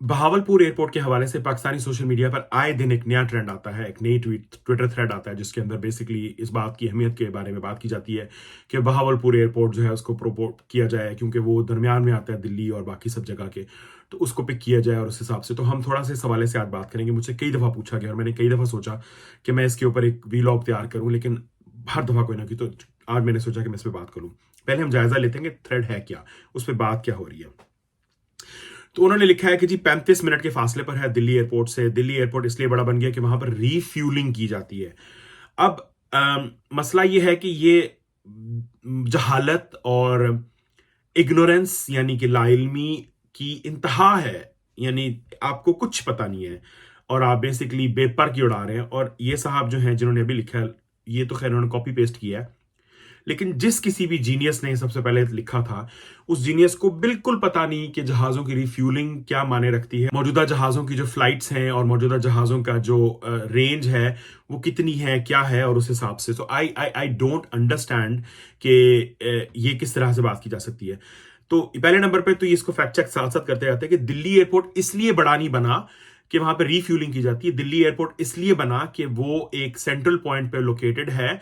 Bahawalpur airport के हवाले से पाकिस्तानी सोशल मीडिया पर आए दिन एक नया ट्रेंड आता है, एक नई ट्विटर थ्रेड आता है जिसके अंदर बेसिकली इस बात की अहमियत के बारे में बात की जाती है कि बहावलपुर एयरपोर्ट जो है उसको प्रपोर्ट किया जाए क्योंकि वो दरमियान में आता है दिल्ली और बाकी सब जगह के, तो उसको पिक किया जाए। और उस हिसाब से तो हम थोड़ा सा इस हवाले से आज बात करेंगे। मुझसे कई दफ़ा पूछा गया और मैंने कई दफ़ा सोचा कि मैं इसके ऊपर एक वीलॉग तैयार करूं, लेकिन हर दफ़ा कोई ना कोई, तो आज मैंने सोचा कि मैं इस पर बात करूं। पहले हम जायजा लेते हैं कि थ्रेड है क्या, उस पर बात क्या हो रही है। तो उन्होंने लिखा है कि जी 35 मिनट के फासले पर है दिल्ली एयरपोर्ट से। दिल्ली एयरपोर्ट इसलिए बड़ा बन गया कि वहां पर रीफ्यूलिंग की जाती है। अब मसला ये है कि ये जहालत और इग्नोरेंस यानी कि लाइल्मी की इंतहा है। यानी आपको कुछ पता नहीं है और आप बेसिकली पेपर की उड़ा रहे हैं। और ये साहब जो हैं जिन्होंने अभी लिखा है, ये तो खैर उन्होंने कॉपी पेस्ट किया है, लेकिन जिस किसी भी जीनियस ने सबसे पहले लिखा था, उस जीनियस को बिल्कुल पता नहीं कि जहाजों की रिफ्यूलिंग क्या माने रखती है, मौजूदा जहाजों की जो फ्लाइट्स हैं और मौजूदा जहाजों का जो रेंज है वो कितनी है, क्या है, और उस हिसाब से। तो आई आई आई डोंट अंडरस्टैंड कि ये किस तरह से बात की जा सकती है। तो पहले नंबर पे तो ये इसको फैक्ट चेक साथ साथ करते रहते हैं कि दिल्ली एयरपोर्ट इसलिए बड़ा नहीं बना कि वहां पर रिफ्यूलिंग की जाती है। दिल्ली एयरपोर्ट इसलिए बना कि वो एक सेंट्रल पॉइंट पे लोकेटेड है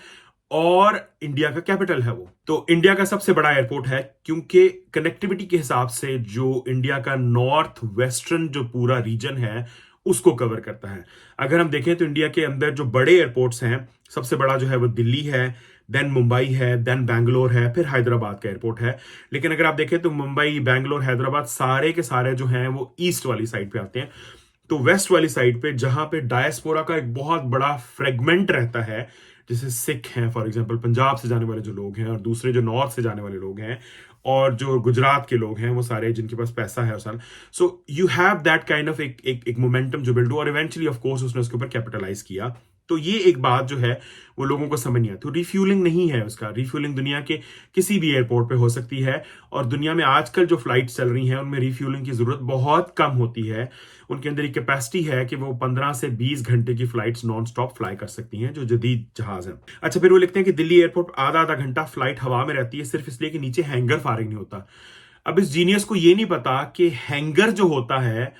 और इंडिया का कैपिटल है। वो तो इंडिया का सबसे बड़ा एयरपोर्ट है क्योंकि कनेक्टिविटी के हिसाब से जो इंडिया का नॉर्थ वेस्टर्न जो पूरा रीजन है उसको कवर करता है। अगर हम देखें तो इंडिया के अंदर जो बड़े एयरपोर्ट्स हैं, सबसे बड़ा जो है वो दिल्ली है, देन मुंबई है, देन बैंगलोर है, फिर हैदराबाद का एयरपोर्ट है। लेकिन अगर आप देखें तो मुंबई, बैंगलोर, हैदराबाद सारे के सारे जो हैं वो ईस्ट वाली साइड पे आते हैं। तो वेस्ट वाली साइड पे जहां पे डायस्पोरा का एक बहुत बड़ा फ्रेगमेंट रहता है, जैसे सिख हैं फॉर एग्जांपल, पंजाब से जाने वाले जो लोग हैं और दूसरे जो नॉर्थ से जाने वाले लोग हैं और जो गुजरात के लोग हैं, वो सारे जिनके पास पैसा है उस, so you have that kind of एक मोमेंटम जो बिल्ड हुआ और इवेंचुअली ऑफ कोर्स उसने उसके ऊपर कैपिटलाइज किया। तो ये एक बात जो है वो लोगों को समझ नहीं आती। तो रिफ्यूलिंग नहीं है उसका। रिफ्यूलिंग दुनिया के किसी भी एयरपोर्ट पे हो सकती है और दुनिया में आजकल जो फ्लाइट्स चल रही हैं उनमें रिफ्यूलिंग की जरूरत बहुत कम होती है। उनके अंदर एक कैपेसिटी है कि वो 15 से 20 घंटे की फ्लाइट्स नॉन स्टॉप फ्लाई कर सकती हैं, जो जदीद जहाज है। अच्छा, फिर वो लिखते हैं कि दिल्ली एयरपोर्ट आधा आधा घंटा फ्लाइट हवा में रहती है सिर्फ इसलिए कि नीचे हैंगर फायरिंग नहीं होता। अब इस जीनियस को ये नहीं पता कि हैंगर जो होता है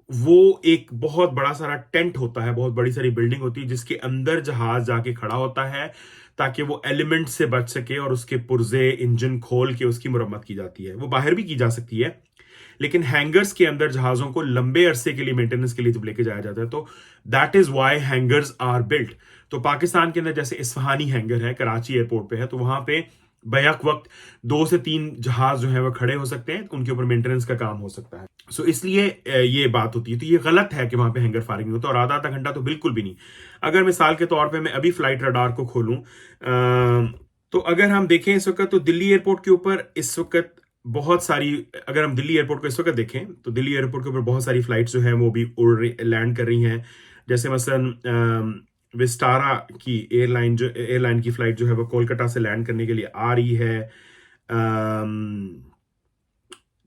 वो एक बहुत बड़ा सारा टेंट होता है, बहुत बड़ी सारी बिल्डिंग होती है जिसके अंदर जहाज जाके खड़ा होता है ताकि वो एलिमेंट से बच सके और उसके पुर्जे इंजन खोल के उसकी मुरम्मत की जाती है। वो बाहर भी की जा सकती है, लेकिन हैंगर्स के अंदर जहाजों को लंबे अरसे के लिए मेंटेनेंस के लिए जब लेके जाया जाता है तो that is why hangars are built. तो पाकिस्तान के अंदर जैसे इस्फहानी हैंगर है, कराची एयरपोर्ट पे है, तो वहां पे बैक वक्त 2 से 3 जहाज जो है वो खड़े हो सकते हैं, उनके ऊपर मेंटेनेंस का काम हो सकता है। सो इसलिए ये बात होती है। तो ये गलत है कि वहां पे हैंगर फायरिंग नहीं होता और आधा आधा घंटा तो बिल्कुल भी नहीं। अगर मिसाल के तौर पे मैं अभी फ्लाइट रडार को खोलूं, तो अगर हम देखें इस वक्त, तो दिल्ली एयरपोर्ट के ऊपर इस वक्त बहुत सारी, अगर हम दिल्ली एयरपोर्ट को इस वक्त देखें तो दिल्ली एयरपोर्ट के ऊपर बहुत सारी फ्लाइट्स जो है वो भी उड़ रही, लैंड कर रही हैं। जैसे मसलन विस्टारा की एयरलाइन की फ्लाइट जो है वो कोलकाता से लैंड करने के लिए आ रही है।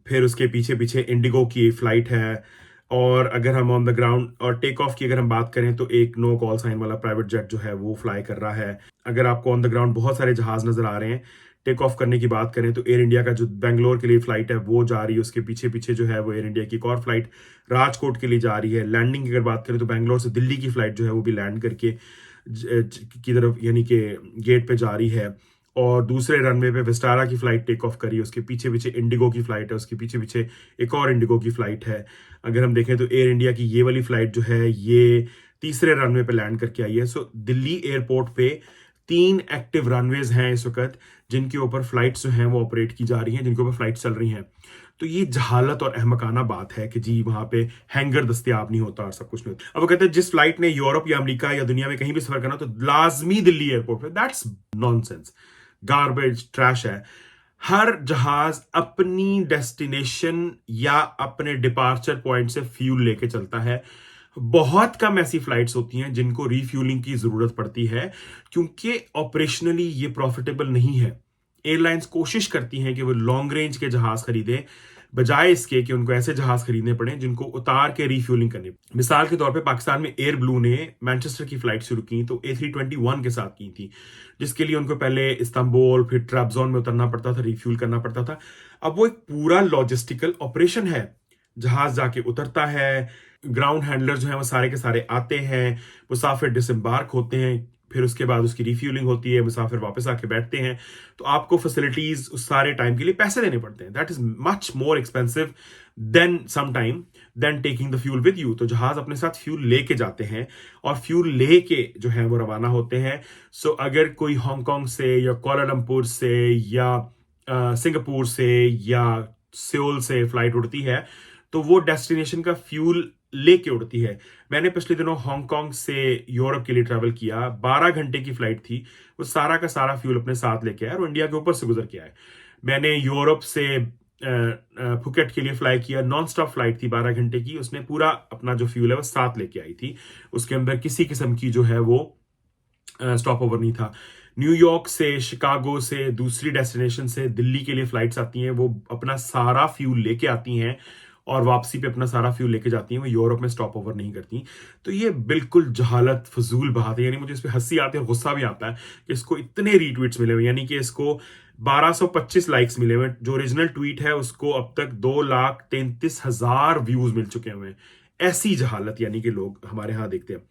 फिर उसके पीछे पीछे इंडिगो की फ्लाइट है। और अगर हम ऑन द ग्राउंड और टेक ऑफ की अगर हम बात करें तो एक नो कॉल साइन वाला प्राइवेट जेट जो है वो फ्लाई कर रहा है। अगर आपको ऑन द ग्राउंड बहुत सारे जहाज नजर आ रहे हैं, टेक ऑफ करने की बात करें तो एयर इंडिया का जो बेंगलोर के लिए फ्लाइट है वो जा रही है, उसके पीछे पीछे जो है वो एयर इंडिया की एक और फ्लाइट राजकोट के लिए जा रही है। लैंडिंग की अगर बात करें तो बेंगलोर से दिल्ली की फ्लाइट जो है वो भी लैंड करके की तरफ यानी कि गेट पे जा रही है। और दूसरे रनवे पे विस्टारा की फ्लाइट टेक ऑफ करी, उसके पीछे पीछे इंडिगो की फ्लाइट है, उसके पीछे पीछे एक और इंडिगो की फ्लाइट है। अगर हम देखें तो एयर इंडिया की ये वाली फ्लाइट जो है ये तीसरे रनवे पे लैंड करके आई है। सो दिल्ली एयरपोर्ट पे 3 एक्टिव रनवेज हैं इस वक्त जिनके ऊपर फ्लाइट्स जो हैं वो ऑपरेट की जा रही हैं, जिनके ऊपर फ्लाइट चल रही हैं। तो ये जहालत और अहमकाना बात है कि जी वहां पे हैंगर दस्तयाब नहीं होता और सब कुछ नहीं होता। अब वो कहते हैं जिस फ्लाइट ने यूरोप या अमेरिका या दुनिया में कहीं भी सफर करना तो लाजमी दिल्ली एयरपोर्ट पे, दैट्स नॉनसेंस, गार्बेज, ट्रैश है। हर जहाज अपनी डेस्टिनेशन या अपने डिपार्चर पॉइंट से फ्यूल लेके चलता है। बहुत कम ऐसी फ्लाइट्स होती हैं जिनको रिफ्यूलिंग की जरूरत पड़ती है क्योंकि ऑपरेशनली ये प्रॉफिटेबल नहीं है। एयरलाइंस कोशिश करती हैं कि वो लॉन्ग रेंज के जहाज खरीदें बजाय इसके कि उनको ऐसे जहाज खरीदने पड़े जिनको उतार के रिफ्यूलिंग करनी। मिसाल के तौर पे पाकिस्तान में एयर ब्लू ने मैनचेस्टर की फ्लाइट शुरू की तो A321 के साथ की थी, जिसके लिए उनको पहले इस्तांबुल फिर ट्रैबजॉन में उतरना पड़ता था, रिफ्यूल करना पड़ता था। अब वो एक पूरा लॉजिस्टिकल ऑपरेशन है। जहाज जाके उतरता है, ग्राउंड हैंडलर जो है वो सारे के सारे आते हैं, मुसाफिर डिसम्बार्क होते हैं, फिर उसके बाद उसकी रिफ्यूलिंग होती है, मुसाफिर वापस आके बैठते हैं। तो आपको फैसिलिटीज उस सारे टाइम के लिए पैसे देने पड़ते हैं। That is much more expensive than some time than taking the fuel with you. तो जहाज अपने साथ फ्यूल लेके जाते हैं और फ्यूल लेके जो है वो रवाना होते हैं। सो अगर कोई हांगकांग से या कोलालमपुर से या सिंगापुर से या सियोल से फ्लाइट उड़ती है, तो वो डेस्टिनेशन का फ्यूल लेके उड़ती है। मैंने पिछले दिनों हांगकांग से यूरोप के लिए ट्रैवल किया, 12 घंटे की फ्लाइट थी। वो सारा का सारा फ्यूल अपने साथ लेके आया और इंडिया के ऊपर से गुजर के आए। मैंने यूरोप से फुकेट के लिए फ्लाई किया, नॉन स्टॉप फ्लाइट थी 12 घंटे की, उसने पूरा अपना जो फ्यूल है वो साथ लेके आई थी। उसके अंदर किसी किस्म की जो है वो स्टॉप ओवर नहीं था। न्यूयॉर्क से, शिकागो से, दूसरी डेस्टिनेशन से दिल्ली के लिए फ्लाइट्स आती हैं, वो अपना सारा फ्यूल लेके आती हैं और वापसी पे अपना सारा फ्यूल लेके जाती हैं, वो यूरोप में स्टॉप ओवर नहीं करती। तो ये बिल्कुल जहालत, फजूल बात है। यानी मुझे इस पर हंसी आती है और गुस्सा भी आता है कि इसको इतने रीट्वीट्स मिले हुए, यानी कि इसको 1225 लाइक्स मिले हुए। जो ओरिजिनल ट्वीट है उसको अब तक 2,33,000 व्यूज मिल चुके हैं। ऐसी जहालत यानी कि लोग हमारे यहाँ देखते हैं।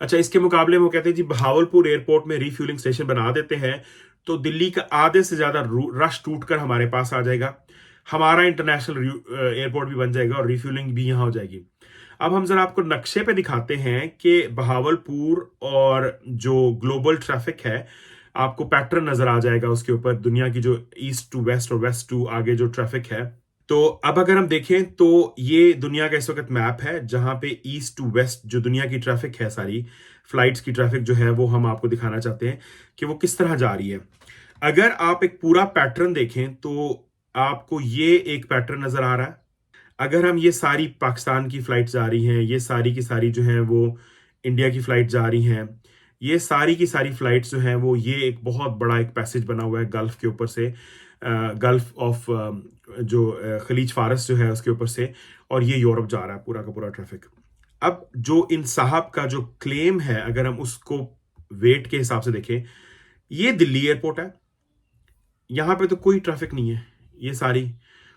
अच्छा, इसके मुकाबले में वो कहते हैं जी बहावलपुर एयरपोर्ट में रीफ्यूलिंग स्टेशन बना देते हैं तो दिल्ली का आधे से ज्यादा रश टूटकर हमारे पास आ जाएगा, हमारा इंटरनेशनल एयरपोर्ट भी बन जाएगा और रिफ्यूलिंग भी यहां हो जाएगी। अब हम जरा आपको नक्शे पे दिखाते हैं कि बहावलपुर और जो ग्लोबल ट्रैफिक है, आपको पैटर्न नजर आ जाएगा उसके ऊपर, दुनिया की जो ईस्ट टू वेस्ट और वेस्ट टू आगे जो ट्रैफिक है। तो अब अगर हम देखें तो ये दुनिया का इस वक्त मैप है जहां पे ईस्ट टू वेस्ट जो दुनिया की ट्रैफिक है, सारी फ्लाइट्स की ट्रैफिक जो है वो हम आपको दिखाना चाहते हैं कि वो किस तरह जा रही है। अगर आप एक पूरा पैटर्न देखें तो आपको ये एक पैटर्न नजर आ रहा है। अगर हम ये सारी पाकिस्तान की फ्लाइट जा रही हैं, ये सारी की सारी जो है वो इंडिया की फ्लाइट जा रही हैं, ये सारी की सारी फ्लाइट्स जो हैं वो, ये एक बहुत बड़ा एक पैसेज बना हुआ है गल्फ के ऊपर से, गल्फ ऑफ जो खलीज फारस जो है उसके ऊपर से, और ये यूरोप जा रहा है पूरा का पूरा ट्रैफिक। अब जो इन साहब का जो क्लेम है, अगर हम उसको वेट के हिसाब से देखें, ये दिल्ली एयरपोर्ट है, यहां पे तो कोई ट्रैफिक नहीं है। ये सारी,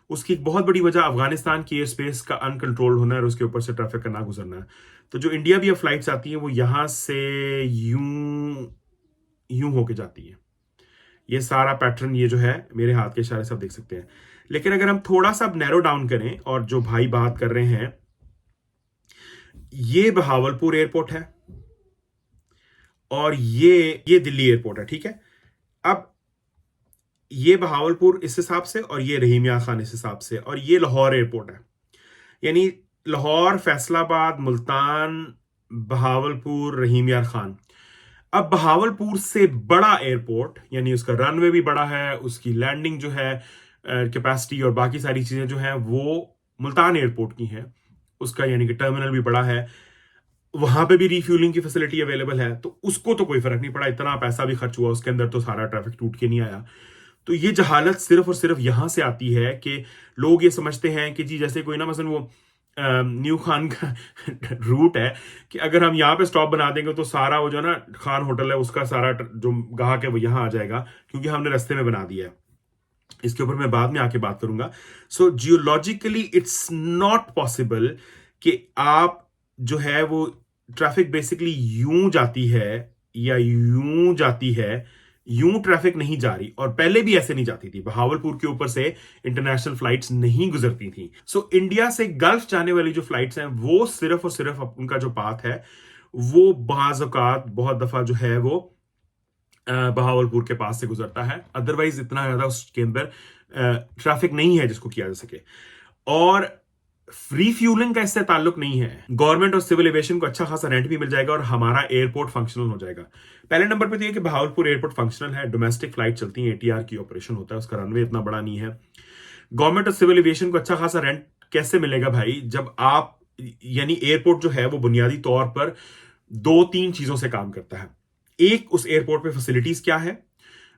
उसकी एक बहुत बड़ी वजह अफगानिस्तान की एयर स्पेस का अनकंट्रोल्ड होना है और उसके ऊपर से ट्रैफिक का ना गुजरना है। तो जो इंडिया भी अब फ्लाइट्स आती हैं वो यहां से यूं यूं होके जाती है। ये सारा पैटर्न, ये जो है मेरे हाथ के इशारे से आप देख सकते हैं। लेकिन अगर हम थोड़ा सा नैरो डाउन करें और जो भाई बात कर रहे हैं, ये बहावलपुर एयरपोर्ट है और ये दिल्ली एयरपोर्ट है, ठीक है। अब ये बहावलपुर इस हिसाब से और ये रहीम यार खान इस हिसाब से, और ये लाहौर एयरपोर्ट है। यानी लाहौर, फैसलाबाद, मुल्तान, बहावलपुर, रहीम यार खान। अब बहावलपुर से बड़ा एयरपोर्ट, यानी उसका रनवे भी बड़ा है, उसकी लैंडिंग जो है कैपेसिटी और बाकी सारी चीजें जो है वो मुल्तान एयरपोर्ट की हैं। उसका यानी कि टर्मिनल भी बड़ा है, वहां पे भी रिफ्यूलिंग की फैसिलिटी अवेलेबल है। तो उसको तो कोई फर्क नहीं पड़ा, इतना पैसा भी खर्च हुआ उसके अंदर, तो सारा ट्रैफिक टूट के नहीं आया। तो ये जहालत सिर्फ और सिर्फ यहां से आती है कि लोग ये समझते हैं कि जी जैसे कोई ना, मसलन वो न्यू खान का रूट है कि अगर हम यहाँ पे स्टॉप बना देंगे तो सारा वो जो ना खान होटल है उसका सारा जो ग्राहक है वो यहाँ आ जाएगा, क्योंकि हमने रास्ते में बना दिया है। इसके ऊपर मैं बाद में आके बात करूंगा। सो जियोलॉजिकली इट्स नॉट पॉसिबल कि आप जो है वो ट्रैफिक बेसिकली यूं जाती है या यूं जाती है, यूं ट्रैफिक नहीं जा रही, और पहले भी ऐसे नहीं जाती थी। बहावलपुर के ऊपर से इंटरनेशनल फ्लाइट्स नहीं गुजरती थी। सो इंडिया से गल्फ जाने वाली जो फ्लाइट्स हैं वो सिर्फ और सिर्फ उनका जो पाथ है वो बाज़ औक़ात बहुत दफा जो है वो बहावलपुर के पास से गुजरता है। अदरवाइज इतना ज्यादा उसके अंदर ट्रैफिक नहीं है जिसको किया जा सके। और फ्री फ्यूलिंग का इससे ताल्लुक नहीं है। गवर्नमेंट और सिविल एविएशन को अच्छा खासा रेंट भी मिल जाएगा और हमारा एयरपोर्ट फंक्शनल हो जाएगा। पहले नंबर पे तो ये कि बहावलपुर एयरपोर्ट फंक्शनल है, डोमेस्टिक फ्लाइट चलती है, एटीआर की ऑपरेशन होता है, उसका रनवे इतना बड़ा नहीं है। गवर्नमेंट और सिविल एविएशन को अच्छा खासा रेंट कैसे मिलेगा भाई, जब आप, यानी एयरपोर्ट जो है वो बुनियादी तौर पर 2-3 चीजों से काम करता है। एक, उस एयरपोर्ट पे फैसिलिटीज क्या है,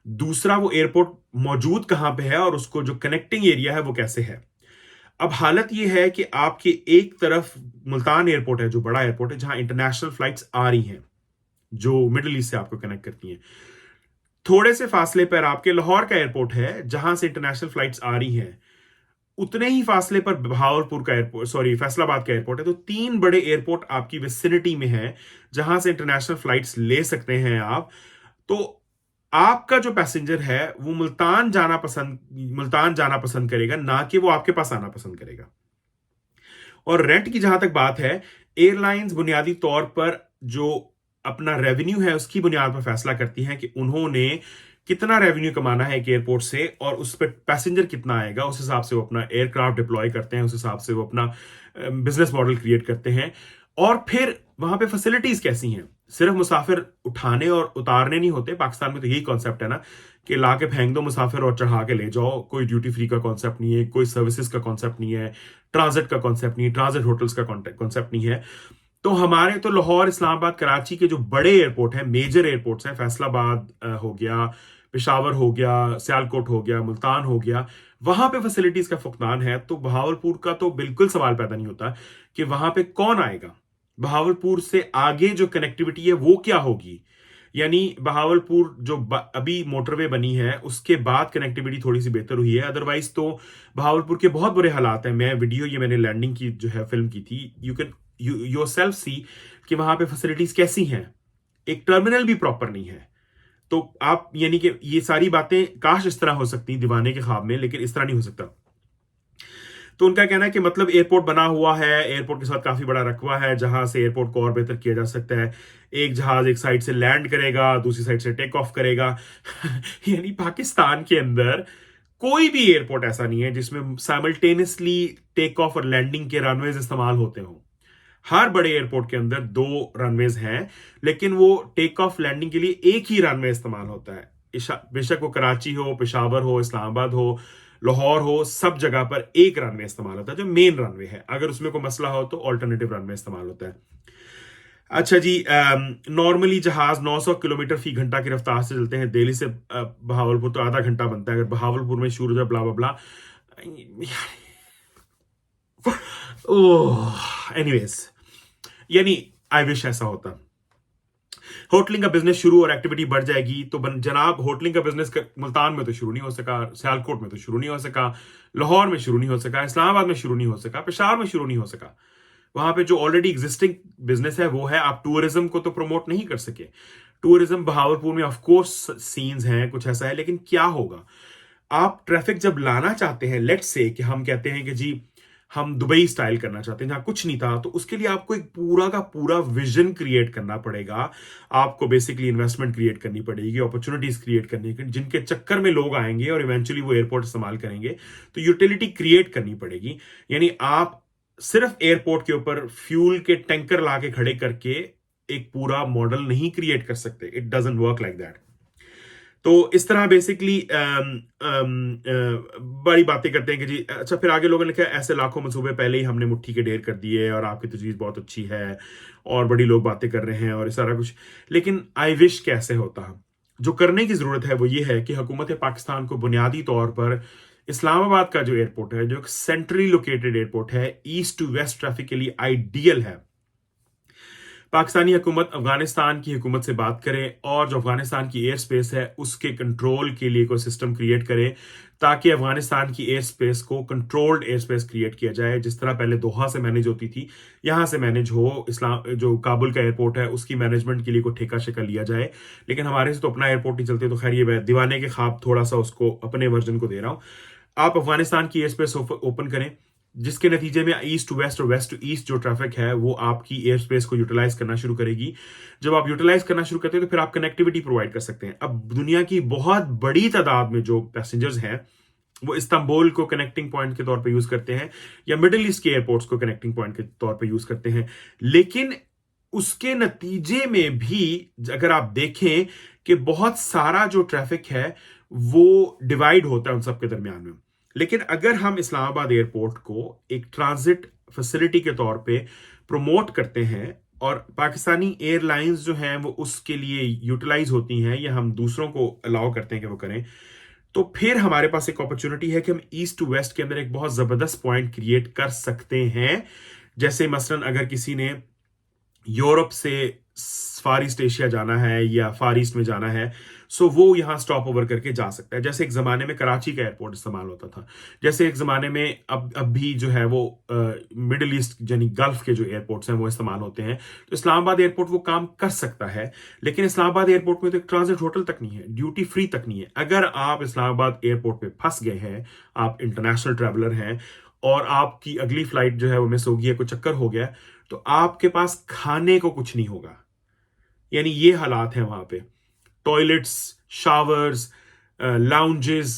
दूसरा वो एयरपोर्ट मौजूद कहां पे है और उसको जो कनेक्टिंग एरिया है वो कैसे है। अब हालत ये है कि आपके एक तरफ मुल्तान एयरपोर्ट है जो बड़ा एयरपोर्ट है जहां इंटरनेशनल फ्लाइट्स आ रही हैं जो मिडिल ईस्ट से आपको कनेक्ट करती हैं। थोड़े से फासले पर आपके लाहौर का एयरपोर्ट है जहां से इंटरनेशनल फ्लाइट्स आ रही हैं। उतने ही फासले पर बहावलपुर का एयरपोर्ट, सॉरी फैसलाबाद का एयरपोर्ट है। तो 3 बड़े एयरपोर्ट आपकी विसिनिटी में है जहां से इंटरनेशनल फ्लाइट्स ले सकते हैं आप। तो आपका जो पैसेंजर है वो मुल्तान जाना पसंद करेगा, ना कि वो आपके पास आना पसंद करेगा। और रेंट की जहां तक बात है, एयरलाइंस बुनियादी तौर पर जो अपना रेवेन्यू है उसकी बुनियाद पर फैसला करती हैं कि उन्होंने कितना रेवेन्यू कमाना है एक एयरपोर्ट से, और उस पर पैसेंजर कितना आएगा, उस हिसाब से वो अपना एयरक्राफ्ट डिप्लॉय करते हैं, उस हिसाब से वो अपना बिजनेस मॉडल क्रिएट करते हैं। और फिर वहां पे फैसिलिटीज कैसी हैं, सिर्फ मुसाफिर उठाने और उतारने नहीं होते। पाकिस्तान में तो यही कॉन्सेप्ट है ना कि ला के फेंक दो मुसाफिर और चढ़ा के ले जाओ। कोई ड्यूटी फ्री का कॉन्सेप्ट नहीं है, कोई सर्विसेज का कॉन्सेप्ट नहीं है, ट्रांजिट का कॉन्सेप्ट नहीं है, ट्रांजिट होटल्स का कॉन्सेप्ट नहीं है। तो हमारे तो लाहौर, इस्लामाबाद, कराची के जो बड़े एयरपोर्ट हैं, मेजर एयरपोर्ट्स हैं, फैसलाबाद हो गया, पेशावर हो गया, सियालकोट हो गया, मुल्तान हो गया, वहां पे फैसिलिटीज का फुकदान है। तो बहावलपुर का तो बिल्कुल सवाल पैदा नहीं होता कि वहां पे कौन आएगा। बहावलपुर से आगे जो कनेक्टिविटी है वो क्या होगी, यानी बहावलपुर जो अभी मोटरवे बनी है उसके बाद कनेक्टिविटी थोड़ी सी बेहतर हुई है, अदरवाइज तो बहावलपुर के बहुत बुरे हालात हैं। मैंने लैंडिंग की जो है फिल्म की थी, यू कैन योरसेल्फ सी कि वहां पे फैसिलिटीज कैसी हैं। एक टर्मिनल भी प्रॉपर नहीं है। तो आप यानी कि ये सारी बातें काश इस तरह हो सकती दीवाने के ख्वाब में, लेकिन इस तरह नहीं हो सकता। तो उनका कहना है कि मतलब एयरपोर्ट बना हुआ है, एयरपोर्ट के साथ काफी बड़ा रकबा है जहां से एयरपोर्ट को और बेहतर किया जा सकता है। एक जहाज एक साइड से लैंड करेगा, दूसरी साइड से टेक ऑफ करेगा। यानी पाकिस्तान के अंदर कोई भी एयरपोर्ट ऐसा नहीं है जिसमें साइमल्टेनियसली टेक ऑफ और लैंडिंग के रनवेज इस्तेमाल होते हों। हर बड़े एयरपोर्ट के अंदर 2 रनवेज हैं, लेकिन वो टेक ऑफ लैंडिंग के लिए एक ही रनवे इस्तेमाल होता है। बेशक वो कराची हो, पेशावर हो, इस्लामाबाद हो, लाहौर हो, सब जगह पर एक रनवे इस्तेमाल होता है जो मेन रनवे है। अगर उसमें कोई मसला हो तो ऑल्टरनेटिव रनवे इस्तेमाल होता है। अच्छा जी, नॉर्मली जहाज 900 किलोमीटर फी घंटा की रफ्तार से चलते हैं। दिल्ली से बहावलपुर तो आधा घंटा बनता है। अगर बहावलपुर में शुरू हो ब्ला ब्ला, ओह एनीवेज, यानी आई विश ऐसा होता। होटलिंग का बिजनेस शुरू और एक्टिविटी बढ़ जाएगी। तो जनाब, होटलिंग का बिजनेस मुल्तान में तो शुरू नहीं हो सका, सियालकोट में तो शुरू नहीं हो सका, लाहौर में शुरू नहीं हो सका, इस्लामाबाद में शुरू नहीं हो सका, पेशावर में शुरू नहीं हो सका। वहां पे जो ऑलरेडी एग्जिस्टिंग बिजनेस है वो है। आप टूरिज्म को तो प्रमोट नहीं कर सके। टूरिज्म बहावलपुर में ऑफ कोर्स सीन्स हैं, कुछ ऐसा है, लेकिन क्या होगा। आप ट्रैफिक जब लाना चाहते हैं, लेट्स से कि हम कहते हैं कि जी हम दुबई स्टाइल करना चाहते हैं जहां कुछ नहीं था, तो उसके लिए आपको एक पूरा का पूरा विजन क्रिएट करना पड़ेगा। आपको बेसिकली इन्वेस्टमेंट क्रिएट करनी पड़ेगी, अपॉर्चुनिटीज क्रिएट करनी, जिनके चक्कर में लोग आएंगे और इवेंचुअली वो एयरपोर्ट इस्तेमाल करेंगे। तो यूटिलिटी क्रिएट करनी पड़ेगी। यानी आप सिर्फ एयरपोर्ट के ऊपर फ्यूल के टैंकर ला के खड़े करके एक पूरा मॉडल नहीं क्रिएट कर सकते। It doesn't work like that. तो इस तरह बेसिकली बड़ी बातें करते हैं कि जी अच्छा, फिर आगे लोगों ने कहा ऐसे लाखों मंसूबे पहले ही हमने मुट्ठी के ढेर कर दिए और आपकी तजवीज़ बहुत अच्छी है और बड़ी लोग बातें कर रहे हैं और सारा कुछ। लेकिन आई विश कैसे होता। जो करने की जरूरत है वो ये है कि हुकूमत पाकिस्तान को बुनियादी तौर पर इस्लामाबाद का जो एयरपोर्ट है, जो एक सेंट्रली लोकेटेड एयरपोर्ट है, ईस्ट टू वेस्ट ट्रैफिक के लिए आइडियल है। पाकिस्तानी हुकूमत अफगानिस्तान की हुकूमत से बात करे और जो अफगानिस्तान की एयर स्पेस है उसके कंट्रोल के लिए कोई सिस्टम क्रिएट करे, ताकि अफगानिस्तान की एयर स्पेस को कंट्रोल्ड एयर स्पेस क्रिएट किया जाए, जिस तरह पहले दोहा से मैनेज होती थी, यहां से मैनेज हो। जो काबुल का एयरपोर्ट है उसकी मैनेजमेंट के लिए कोई ठेका शेका लिया जाए। लेकिन हमारे से तो अपना एयरपोर्ट नहीं चलते। तो खैर, ये मैं दीवाने के ख्वाब थोड़ा सा उसको अपने वर्जन को दे रहा हूं। आप अफगानिस्तान की एयर स्पेस ओपन करें, जिसके नतीजे में ईस्ट टू वेस्ट और वेस्ट टू ईस्ट जो ट्रैफिक है वो आपकी एयर स्पेस को यूटिलाइज करना शुरू करेगी। जब आप यूटिलाइज करना शुरू करते हैं तो फिर आप कनेक्टिविटी प्रोवाइड कर सकते हैं। अब दुनिया की बहुत बड़ी तादाद में जो पैसेंजर्स हैं वो इस्तांबुल को कनेक्टिंग पॉइंट के तौर पे यूज करते हैं या मिडिल ईस्ट के एयरपोर्ट्स को कनेक्टिंग पॉइंट के तौर पे यूज करते हैं। लेकिन उसके नतीजे में भी अगर आप देखें कि बहुत सारा जो ट्रैफिक है वो डिवाइड होता है उन सबके दरमियान में। लेकिन अगर हम इस्लामाबाद एयरपोर्ट को एक ट्रांजिट फैसिलिटी के तौर पे प्रमोट करते हैं और पाकिस्तानी एयरलाइंस जो हैं वो उसके लिए यूटिलाइज होती हैं या हम दूसरों को अलाउ करते हैं कि वो करें, तो फिर हमारे पास एक अपॉर्चुनिटी है कि हम ईस्ट टू वेस्ट के अंदर एक बहुत जबरदस्त पॉइंट क्रिएट कर सकते हैं। जैसे मसलन अगर किसी ने यूरोप से फार ईस्ट एशिया जाना है या फार ईस्ट में जाना है, सो वो यहाँ स्टॉप ओवर करके जा सकता है। जैसे एक ज़माने में कराची का एयरपोर्ट इस्तेमाल होता था, जैसे एक ज़माने में अब भी जो है वो मिडिल ईस्ट यानी गल्फ के जो एयरपोर्ट्स हैं वो इस्तेमाल होते हैं। तो इस्लामाबाद एयरपोर्ट वो काम कर सकता है, लेकिन इस्लामाबाद एयरपोर्ट में तो एक ट्रांजिट होटल तक नहीं है, ड्यूटी फ्री तक नहीं है। अगर आप इस्लामाबाद एयरपोर्ट पे फंस गए हैं, आप इंटरनेशनल ट्रैवलर हैं और आपकी अगली फ्लाइट जो है वो मिस हो गई है, कोई चक्कर हो गया, तो आपके पास खाने को कुछ नहीं होगा। यानी ये हालात हैं वहां पे। टॉयलेट्स, शावर्स, लाउंजेस,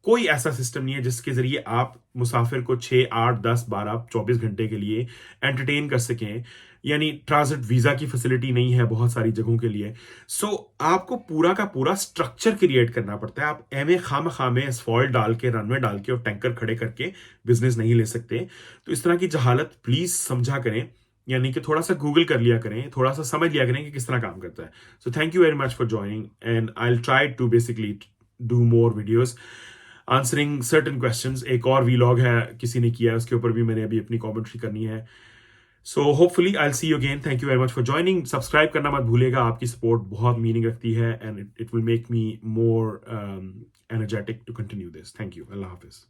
कोई ऐसा सिस्टम नहीं है जिसके जरिए आप मुसाफिर को 6, 8, 10, 12, 24 घंटे के लिए एंटरटेन कर सकें। यानी ट्रांजिट वीजा की फैसिलिटी नहीं है बहुत सारी जगहों के लिए। सो आपको पूरा का पूरा स्ट्रक्चर क्रिएट करना पड़ता है। आप एम खामे एसफॉल्ट डाल के, रनवे डाल के और टैंकर खड़े करके बिजनेस नहीं ले सकते। तो इस तरह की जहालत प्लीज समझा करें, यानी कि थोड़ा सा गूगल कर लिया करें, थोड़ा सा समझ लिया करें कि किस तरह काम करता है। So thank you very much for joining and I will try to basically do more videos answering certain questions. एक और वीलॉग है किसी ने किया है, उसके ऊपर भी मैंने अभी अपनी कमेंट्री करनी है। So hopefully I will see you again. Thank you very much for joining. Subscribe करना मत भूलिएगा, आपकी सपोर्ट बहुत मीनिंग रखती है and it will make me more energetic to continue this. Thank you. अल्लाह हाफिज।